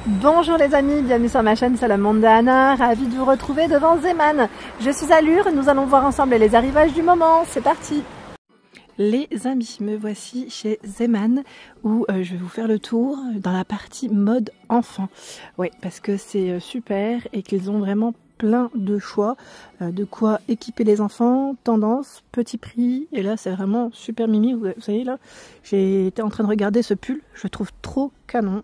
Bonjour les amis, bienvenue sur ma chaîne Salamanda Anna, ravie de vous retrouver devant Zeman. Je suis à Lure et nous allons voir ensemble les arrivages du moment, c'est parti. Les amis, me voici chez Zeman où je vais vous faire le tour dans la partie mode enfant. Oui, parce que c'est super et qu'ils ont vraiment plein de choix, de quoi équiper les enfants, tendance, petit prix, et là c'est vraiment super mimi, vous savez là, j'ai été en train de regarder ce pull, je le trouve trop canon,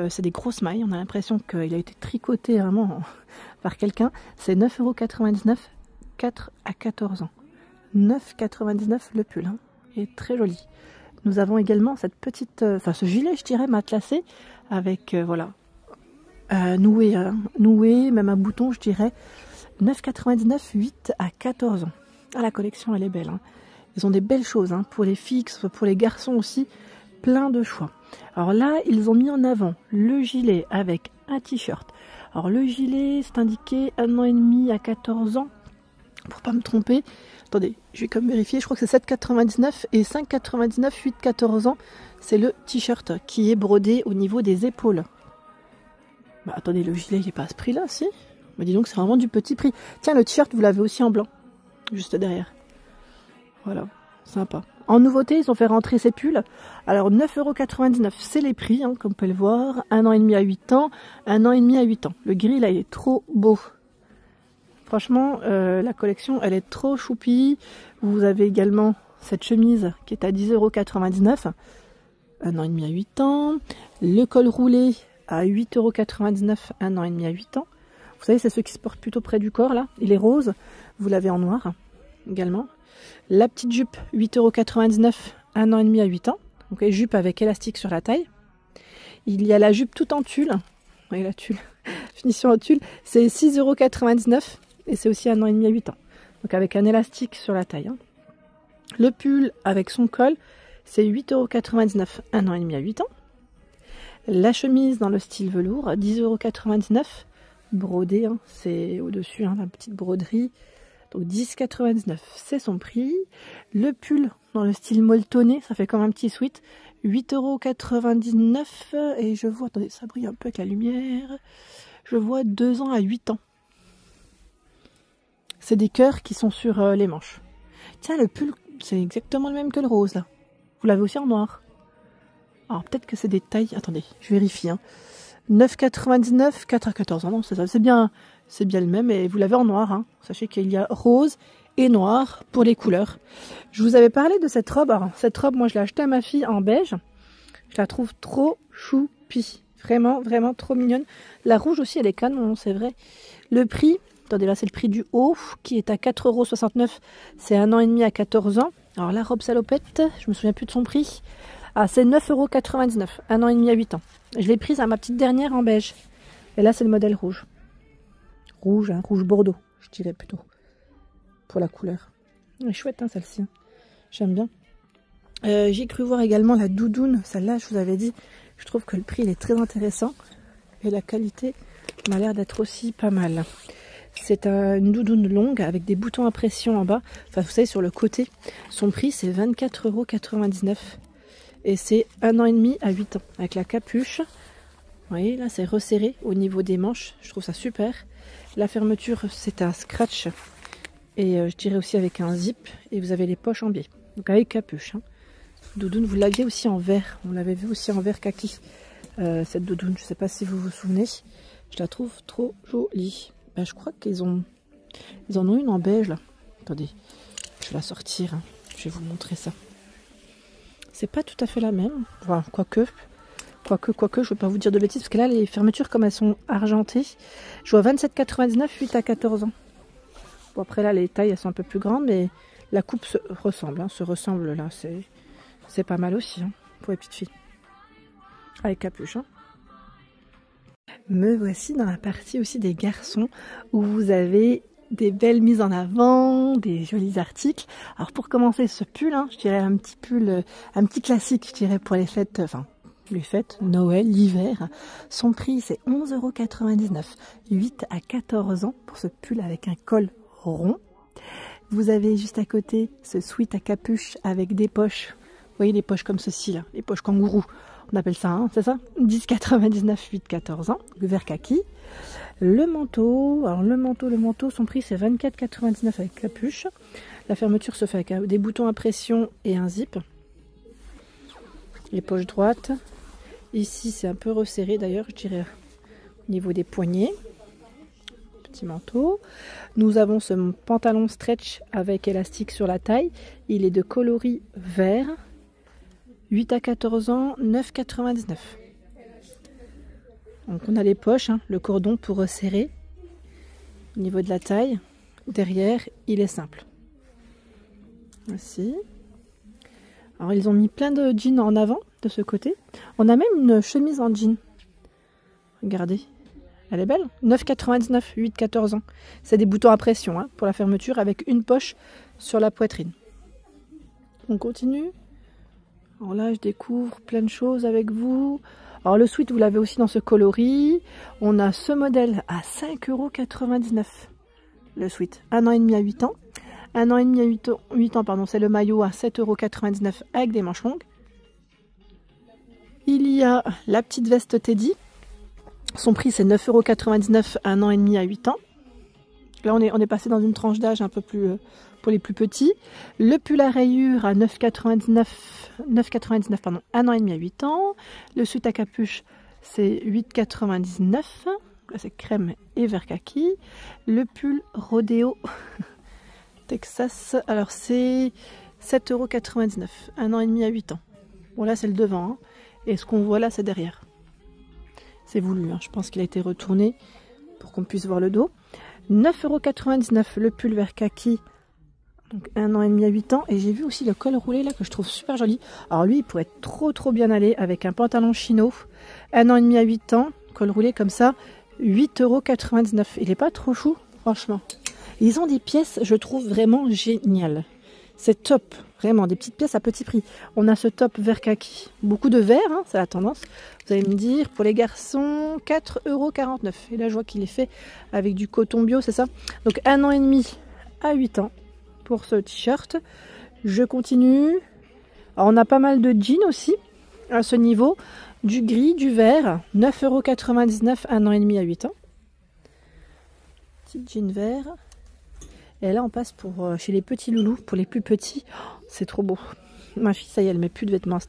c'est des grosses mailles, on a l'impression qu'il a été tricoté vraiment par quelqu'un, c'est 9,99 €, 4 à 14 ans, 9,99 € le pull, hein. Il est très joli. Nous avons également cette petite, ce gilet je dirais matelassé, avec voilà, noué, même un bouton je dirais, 9,99 €, 8 à 14 ans. Ah, la collection elle est belle, hein. Ils ont des belles choses, hein, pour les filles, que ce soit pour les garçons aussi, plein de choix. Alors là ils ont mis en avant le gilet avec un t-shirt. Alors le gilet c'est indiqué 1 an et demi à 14 ans, pour pas me tromper. Attendez, je vais quand même vérifier, je crois que c'est 7,99 € et 5,99 €, 8-14 ans. C'est le t-shirt qui est brodé au niveau des épaules. Bah attendez, le gilet il n'est pas à ce prix là, si? Mais dis donc c'est vraiment du petit prix. Tiens, le t-shirt vous l'avez aussi en blanc, juste derrière. Voilà, sympa. En nouveauté, ils ont fait rentrer ces pulls. Alors 9,99 €, c'est les prix, hein, comme vous pouvez le voir. 1 an et demi à 8 ans, 1 an et demi à 8 ans. Le gris là il est trop beau. Franchement, la collection, elle est trop choupie. Vous avez également cette chemise qui est à 10,99 €, 1 an et demi à 8 ans. Le col roulé à 8,99 €, 1 an et demi à 8 ans. Vous savez, c'est ceux qui se portent plutôt près du corps, là. Il est rose, vous l'avez en noir également. La petite jupe, 8,99 €, 1 an et demi à 8 ans. Donc, jupe avec élastique sur la taille. Il y a la jupe tout en tulle. Vous voyez la tulle, finition en tulle. C'est 6,99 € et c'est aussi 1 an et demi à 8 ans. Donc avec un élastique sur la taille, hein. Le pull avec son col, c'est 8,99 €, 1 an et demi à 8 ans. La chemise dans le style velours, 10,99 €, brodée, hein, c'est au-dessus, hein, la petite broderie. Donc 10,99 €, c'est son prix. Le pull dans le style molletonné, ça fait comme un petit sweat, 8,99 € et je vois, attendez, ça brille un peu avec la lumière, je vois 2 ans à 8 ans. C'est des cœurs qui sont sur les manches. Tiens, le pull, c'est exactement le même que le rose, là. Vous l'avez aussi en noir. Alors, peut-être que c'est des tailles... Attendez, je vérifie, hein. 9,99 €, 4 à 14 ans. Non, c'est bien le même. Et vous l'avez en noir, hein. Sachez qu'il y a rose et noir pour les couleurs. Je vous avais parlé de cette robe. Alors, cette robe, moi, je l'ai achetée à ma fille en beige. Je la trouve trop choupie. Vraiment, vraiment trop mignonne. La rouge aussi, elle est canon, c'est vrai. Le prix... Attendez, là c'est le prix du haut qui est à 4,69 €. C'est 1 an et demi à 14 ans. Alors la robe salopette, je me souviens plus de son prix. Ah, c'est 9,99 €, 1 an et demi à 8 ans. Je l'ai prise à ma petite dernière en beige. Et là c'est le modèle rouge. Rouge, hein, rouge bordeaux, je dirais plutôt. Pour la couleur. Elle est chouette, hein, celle-ci. Hein. J'aime bien. J'ai cru voir également la doudoune. Celle-là, je vous avais dit, je trouve que le prix il est très intéressant. Et la qualité m'a l'air d'être aussi pas mal. C'est une doudoune longue avec des boutons à pression en bas. Enfin, vous savez, sur le côté. Son prix, c'est 24,99 €. Et c'est 1 an et demi à 8 ans. Avec la capuche. Vous voyez, là, c'est resserré au niveau des manches. Je trouve ça super. La fermeture, c'est un scratch. Et je dirais aussi avec un zip. Et vous avez les poches en biais. Donc avec capuche. Hein. Doudoune, vous l'aviez aussi en vert. On l'avait vu aussi en vert kaki. Cette doudoune, je ne sais pas si vous vous souvenez. Je la trouve trop jolie. Ben, je crois qu'ils en ont une en beige là. Attendez, je vais la sortir, hein. Je vais vous montrer ça. C'est pas tout à fait la même. Enfin, quoique, je ne vais pas vous dire de bêtises, parce que là, les fermetures, comme elles sont argentées, je vois 27,99 €, 8 à 14 ans. Bon, après là, les tailles, elles sont un peu plus grandes, mais la coupe se ressemble, là. C'est pas mal aussi, hein, pour les petites filles. Avec capuche, hein. Me voici dans la partie aussi des garçons où vous avez des belles mises en avant, des jolis articles. Alors pour commencer ce pull, hein, je dirais un petit pull, un petit classique, je dirais pour les fêtes, Noël, l'hiver. Son prix c'est 11,99 €, 8 à 14 ans pour ce pull avec un col rond. Vous avez juste à côté ce sweat à capuche avec des poches. Vous voyez les poches comme ceci là, les poches kangourou. On appelle ça, hein, c'est ça? 10,99, 8-14 ans, vert kaki. Le manteau, alors le manteau, son prix c'est 24,99 avec capuche. La fermeture se fait avec des boutons à pression et un zip. Les poches droites. Ici c'est un peu resserré d'ailleurs, je dirais au niveau des poignets. Petit manteau. Nous avons ce pantalon stretch avec élastique sur la taille. Il est de coloris vert. 8 à 14 ans, 9,99. Donc on a les poches, hein, le cordon pour resserrer. Au niveau de la taille, derrière, il est simple. Voici. Alors ils ont mis plein de jeans en avant de ce côté. On a même une chemise en jean. Regardez, elle est belle. 9,99, 8-14 ans. C'est des boutons à pression hein, pour la fermeture avec une poche sur la poitrine. On continue. Alors là, je découvre plein de choses avec vous. Alors le sweat, vous l'avez aussi dans ce coloris. On a ce modèle à 5,99 €. Le sweat, 1 an et demi à 8 ans. 1 an et demi à 8 ans, pardon, c'est le maillot à 7,99 € avec des manches longues. Il y a la petite veste Teddy. Son prix, c'est 9,99 €, 1 an et demi à 8 ans. Là, on est passé dans une tranche d'âge un peu plus pour les plus petits. Le pull à rayures à 9,99 pardon, 1 an et demi à 8 ans. Le sweat à capuche, c'est 8,99 €. Là, c'est crème et vert kaki. Le pull rodéo Texas, alors c'est 7,99 €, 1 an et demi à 8 ans. Bon, là, c'est le devant. Hein. Et ce qu'on voit là, c'est derrière. C'est voulu, hein. Je pense qu'il a été retourné pour qu'on puisse voir le dos. 9,99 € le pull vert kaki, donc 1 an et demi à 8 ans. Et j'ai vu aussi le col roulé là que je trouve super joli. Alors lui, il pourrait trop bien aller avec un pantalon chino. 1 an et demi à 8 ans, col roulé comme ça, 8,99 €. Il n'est pas trop chou, franchement. Ils ont des pièces, je trouve vraiment géniales. C'est top, vraiment, des petites pièces à petit prix. On a ce top vert kaki, beaucoup de vert, hein, c'est la tendance. Vous allez me dire, pour les garçons, 4,49 €. Et là, je vois qu'il est fait avec du coton bio, c'est ça? Donc 1 an et demi à 8 ans pour ce t-shirt. Je continue. Alors, on a pas mal de jeans aussi à ce niveau. Du gris, du vert, 9,99 €, 1 an et demi à 8 ans. Petit jean vert. Et là, on passe pour chez les petits loulous, pour les plus petits. Oh, c'est trop beau. Ma fille, ça y est, elle met plus de vêtements.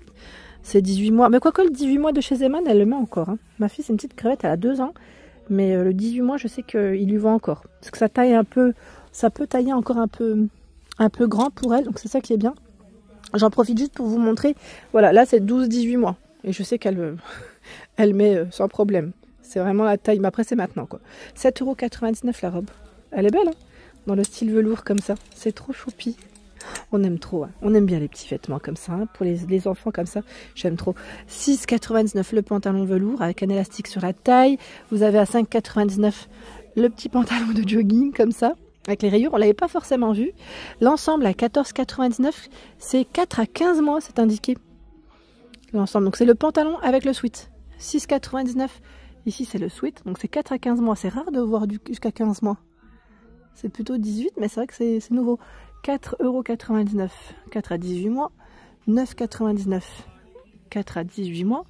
C'est 18 mois. Mais quoique le 18 mois de chez Zeman, elle le met encore. Hein. Ma fille, c'est une petite crevette, elle a 2 ans. Mais le 18 mois, je sais qu'il lui va encore. Parce que ça taille un peu, ça peut tailler encore un peu grand pour elle. Donc c'est ça qui est bien. J'en profite juste pour vous montrer. Voilà, là, c'est 12-18 mois. Et je sais qu'elle elle met sans problème. C'est vraiment la taille. Mais après, c'est maintenant, quoi. 7,99 € la robe. Elle est belle, hein, dans le style velours comme ça. C'est trop choupi. On aime trop. Hein. On aime bien les petits vêtements comme ça. Hein. Pour les enfants comme ça, j'aime trop. 6,99 € le pantalon velours avec un élastique sur la taille. Vous avez à 5,99 € le petit pantalon de jogging comme ça. Avec les rayures, on ne l'avait pas forcément vu. L'ensemble à 14,99 €. C'est 4 à 15 mois, c'est indiqué. L'ensemble. Donc c'est le pantalon avec le sweat. 6,99 €. Ici, c'est le sweat. Donc c'est 4 à 15 mois. C'est rare de voir jusqu'à 15 mois. C'est plutôt 18, mais c'est vrai que c'est nouveau. 4,99 €, 4 à 18 mois. 9,99 €, 4 à 18 mois.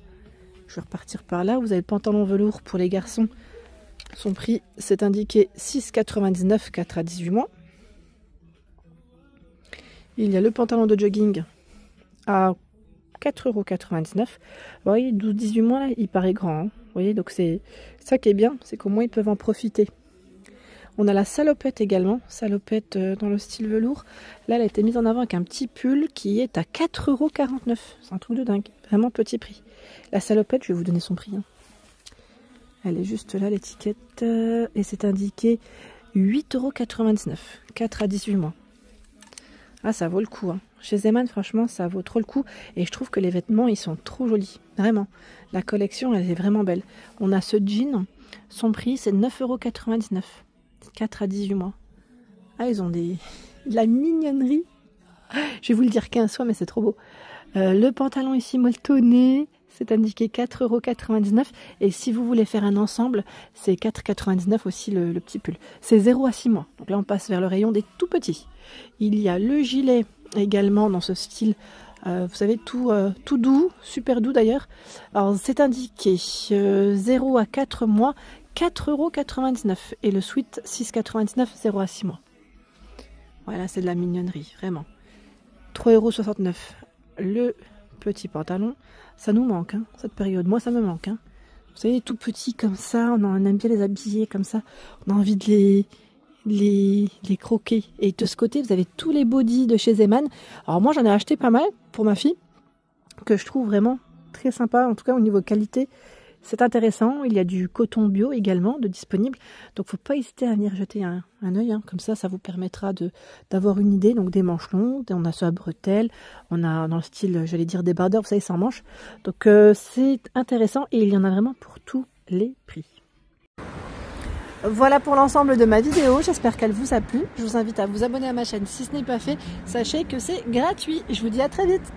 Je vais repartir par là. Vous avez le pantalon velours pour les garçons. Son prix, c'est indiqué 6,99 €, 4 à 18 mois. Il y a le pantalon de jogging à 4,99 €. Vous voyez, 12-18 mois, là, il paraît grand. Hein. Vous voyez, donc c'est ça qui est bien, c'est qu'au moins ils peuvent en profiter. On a la salopette également, salopette dans le style velours. Là, elle a été mise en avant avec un petit pull qui est à 4,49 €. C'est un truc de dingue, vraiment petit prix. La salopette, je vais vous donner son prix. Hein. Elle est juste là, l'étiquette, et c'est indiqué 8,99 €, 4 à 18 mois. Ah, ça vaut le coup. Hein. Chez Zeman, franchement, ça vaut trop le coup. Et je trouve que les vêtements, ils sont trop jolis. Vraiment. La collection, elle est vraiment belle. On a ce jean. Son prix, c'est 9,99 €. 4 à 18 mois. Ah, ils ont de la mignonnerie. Je vais vous le dire 15 fois, mais c'est trop beau. Le pantalon ici molletonné, c'est indiqué 4,99 €. Et si vous voulez faire un ensemble, c'est 4,99 € aussi le petit pull. C'est 0 à 6 mois. Donc là, on passe vers le rayon des tout petits. Il y a le gilet également dans ce style Vous savez, tout doux, super doux d'ailleurs. Alors c'est indiqué 0 à 4 mois, 4,99 € et le sweat 6,99 €, 0 à 6 mois. Voilà, c'est de la mignonnerie, vraiment. 3,69 € le petit pantalon. Ça nous manque, hein, cette période. Moi, ça me manque. Hein. Vous savez, tout petit comme ça, on aime bien les habiller comme ça. On a envie de les croquer. Et de ce côté, vous avez tous les bodys de chez Zeman. Alors moi, j'en ai acheté pas mal pour ma fille, que je trouve vraiment très sympa. En tout cas, au niveau qualité, c'est intéressant. Il y a du coton bio également de disponible. Donc, faut pas hésiter à venir jeter un œil. Hein. Comme ça vous permettra d'avoir une idée. Donc, des manches longues, on a ça à bretelles, on a dans le style, j'allais dire, débardeur, vous savez, sans manches. Donc, c'est intéressant et il y en a vraiment pour tous les prix. Voilà pour l'ensemble de ma vidéo, j'espère qu'elle vous a plu. Je vous invite à vous abonner à ma chaîne si ce n'est pas fait. Sachez que c'est gratuit. Je vous dis à très vite.